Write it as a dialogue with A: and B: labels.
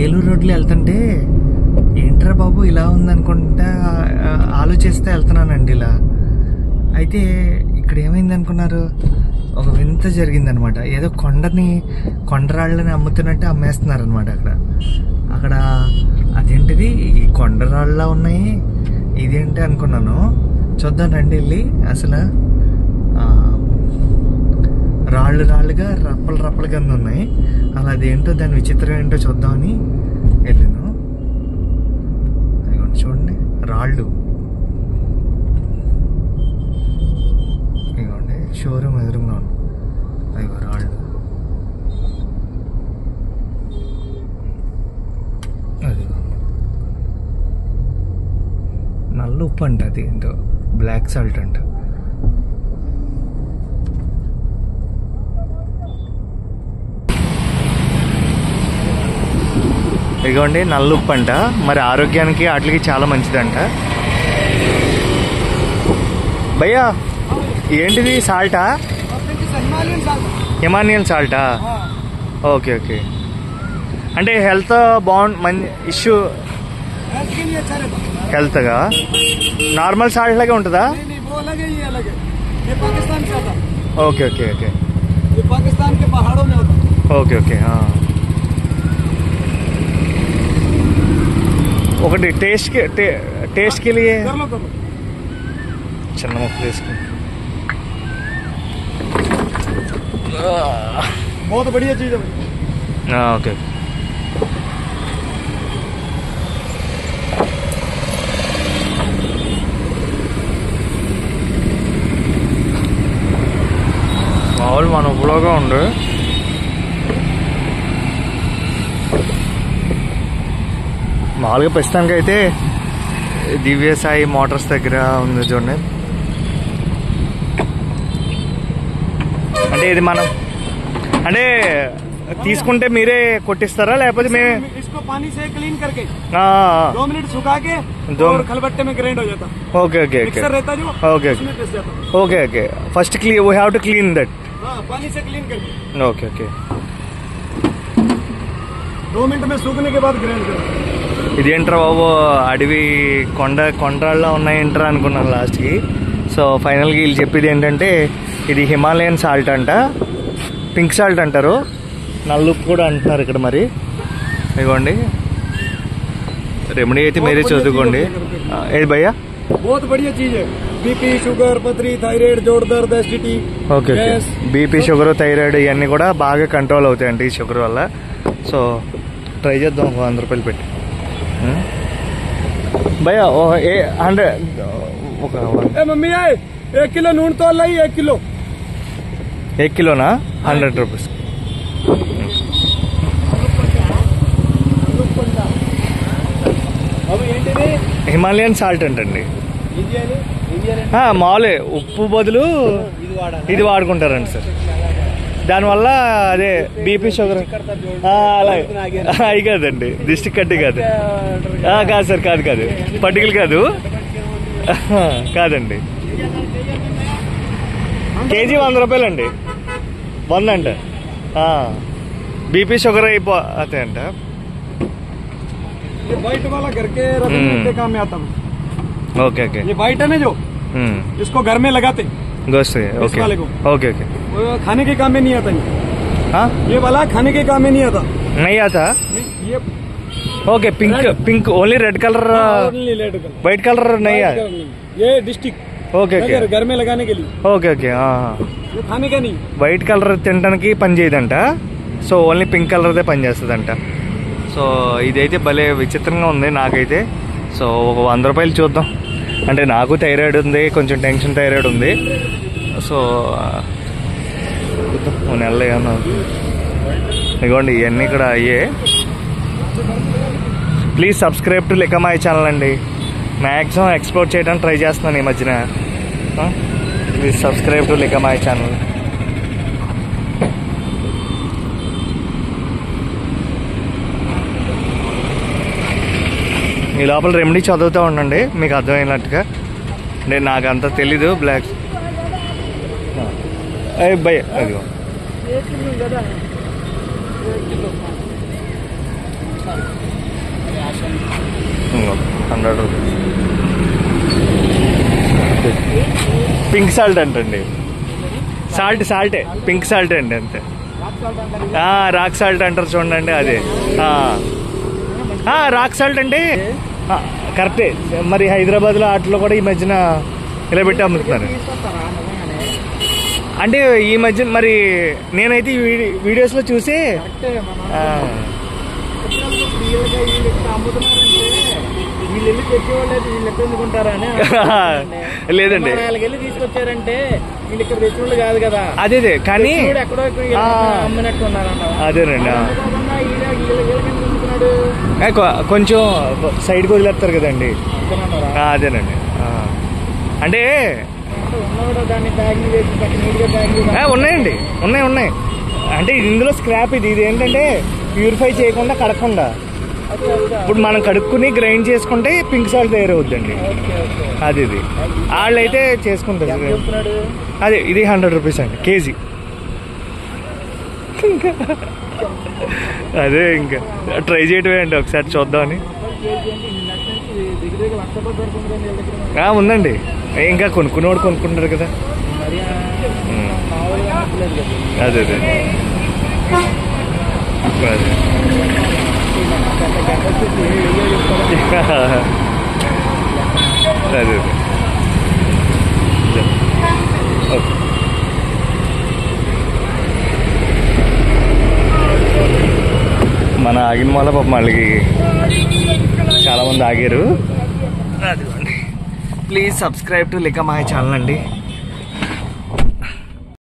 A: ఏలూరు రోడ్లో వెళ్తుంటే ఏంట్రా బాబు ఇలా ఉందనుకుంటా ఆలోచిస్తే వెళ్తున్నానండి ఇలా. అయితే ఇక్కడ ఏమైంది అనుకున్నారు, ఒక వింత జరిగిందనమాట. ఏదో కొండరాళ్ళని అమ్ముతున్నట్టు అమ్మేస్తున్నారు అనమాట అక్కడ. అదేంటిది ఈ కొండరాళ్ళ ఉన్నాయి, ఇదేంటి అనుకున్నాను. చూద్దాం రండి వెళ్ళి. అసలు రాళ్ళుగా రప్పలు కింద ఉన్నాయి. అలా అదేంటో దాని విచిత్రం ఏంటో చూద్దామని వెళ్ళాను. అదిగోండి చూడండి, రాళ్ళు. ఇదిగోండి షోరూమ్ ఎదురుగా ఉంది, అదిగో రాళ్ళు. అదిగో నల్ల ఉప్పు అంట, అది ఏంటో బ్లాక్ సాల్ట్ అంట. ఇదిగోండి నల్ల ఉప్పు అంట, మరి ఆరోగ్యానికి వాటికి చాలా మంచిదంట. భయ్యా ఏంటిది, సాల్టా? హిమాలయన్ సాల్టా? Okay okay. అంటే హెల్త్ మంచి ఇష్యూ, హెల్త్గా నార్మల్ సాల్ట్ లాగే ఉంటుందా? Okay okay okay okay okay. ఒకటి టేస్ట్కి లియే చిన్న ముక్క తీసుకుని.
B: बहुत बढ़िया चीज है।
A: ఓకే. మామూలు మన ఉప్పులోగా ఉండు. మామూలుగా ప్రస్తుతానికి అయితే దివ్యసాయి మోటార్స్ దగ్గర ఉంది చూడండి. అంటే ఇది మనం అంటే తీసుకుంటే మీరే కొట్టిస్తారా లేకపోతే మేము?
B: इसको पानी से क्लीन करके 2 मिनट सुखा के और खलबट्टे में ग्राइंड हो जाता।
A: ओके ओके ओके
B: मिक्सर रहता जो
A: okay okay okay. First clean we have to clean that.
B: पानी से क्लीन करके
A: ओके ओके.
B: 2 मिनट में सूखने के बाद ग्राइंड करो.
A: ఇదేంట్రా బాబు, అడవి కొండరాళ్ళ ఉన్నాయంటారా అనుకున్నాను లాస్ట్కి. సో ఫైనల్గా వీళ్ళు చెప్పేది ఏంటంటే ఇది హిమాలయన్ సాల్ట్ అంట, పింక్ సాల్ట్ అంటారు, నల్లుప్పు కూడా అంటున్నారు ఇక్కడ. మరి ఇదిగోండి రెమెడీ అయితే మీరే చదువుకోండి. ఏది భయ్యా?
B: बहुत बढ़िया चीज है। बीपी शुगर पथरी थायराइड जोड़ दर्द acidity.
A: Okay okay. BP sugar thyroid ఇవన్నీ కూడా బాగా కంట్రోల్ అవుతాయండి ఈ షుగర్ వల్ల. సో ట్రై చేద్దాం 100 రూపాయలు పెట్టి. భయ్యా 100 ఒక
B: मम्मी 1 किलो नून तो लाई 1 किलो
A: 1 కిలోనా 100 రూపీస్. హిమాలయన్ సాల్ట్ అంటండి. మామూలే ఉప్పు బదులు ఇది వాడుకుంటారండి సార్. దానివల్ల అదే బీపీ షుగర్ అలాగే అవి కాదండి, దిష్టి కట్టి కాదు. కాదు సార్, కాదు పట్టికలు కాదు కాదండి. కేజీ 100 రూపాయలండి. 100 అంట. బీపీ షుగర్ అయిపోతాయి అంట.
B: ये वाइट वाला घर के रखने के काम में आता है।
A: Okay okay.
B: ये वाइट है ना जो इसको घर में लगाते
A: गोश्त. Okay okay okay.
B: खाने के काम में नहीं आता।
A: हाँ
B: ये वाला खाने के काम में नहीं आता.
A: नहीं आता.
B: ये
A: okay. Pink only red colour, white colour नहीं है.
B: ये डिस्ट्रिक्ट.
A: Okay okay.
B: घर में लगाने के लिए.
A: Okay okay.
B: ये खाने का नहीं.
A: వైట్ కలర్ తినడానికి పని చేయదంట. సో ఓన్లీ పింక్ కలర్దే పని చేస్తుందంట. సో ఇదైతే భలే విచిత్రంగా ఉంది నాకైతే. సో ఒక 100 రూపాయలు చూద్దాం. అంటే నాకు థైరాయిడ్ ఉంది, కొంచెం టెన్షన్ థైరాయిడ్ ఉంది. సో నెలలో ఏమన్నా ఇదిగోండి ఇవన్నీ కూడా అయ్యే. ప్లీజ్ సబ్స్క్రైబ్ టు లికమాయి ఛానల్ అండి. మ్యాక్సిమం ఎక్స్ప్లోర్ చేయడానికి ట్రై చేస్తున్నాను ఈ మధ్యన. ప్లీజ్ సబ్స్క్రైబ్ టు లికమాయి ఛానల్. ఈ లోపల రెమెడీ చదువుతూ ఉండండి మీకు అర్థమైనట్టుగా. అంటే నాకు అంత తెలీదు. బ్లాక్ భయ్ అదిగో 100 రూపీస్. పింక్ సాల్ట్ అంటండి. సాల్టే పింక్ సాల్ట్ అండి అంతే. రాక్ సాల్ట్ అంటారు చూడండి అదే. రాక్ సాల్ట్ అంటే కరెక్టే. మరి హైదరాబాద్లో వాటిలో కూడా ఈ మధ్యన ఇలా పెట్టి అమ్ముతున్నారు. అంటే ఈ మధ్య మరి నేనైతే వీడియోస్లో చూసి లేదండి
B: తీసుకొచ్చారంటే వీళ్ళు ఇక్కడ తెచ్చినోళ్ళు కాదు కదా.
A: అదే కానీ అదేనండి. కొంచెం సైడ్కి వదిలేస్తారు కదండి. అదేనండి. అంటే ఉన్నాయండి, ఉన్నాయి. అంటే ఇందులో స్క్రాప్ ఇది ఏంటంటే ప్యూరిఫై చేయకుండా కడగకుండా ఇప్పుడు మనం కడుక్కుని గ్రైండ్ చేసుకుంటే పింక్ సాల్ట్ తయారవుద్దండి. అది వాళ్ళు అయితే చేసుకుంటారు. అదే ఇది 100 రూపీస్ అండి కేజీ. అదే ఇంకా ట్రై చేయటమే అండి, ఒకసారి చూద్దామని. ఉందండి, ఇంకా కొనుక్కునేవాడు కొనుక్కుంటారు కదా. అదే అదే మన ఆగిన వల్ల పాప మళ్ళీ చాలా మంది ఆగారు. ప్లీజ్ సబ్స్క్రైబ్ టు లికా మై ఛానల్ అండి.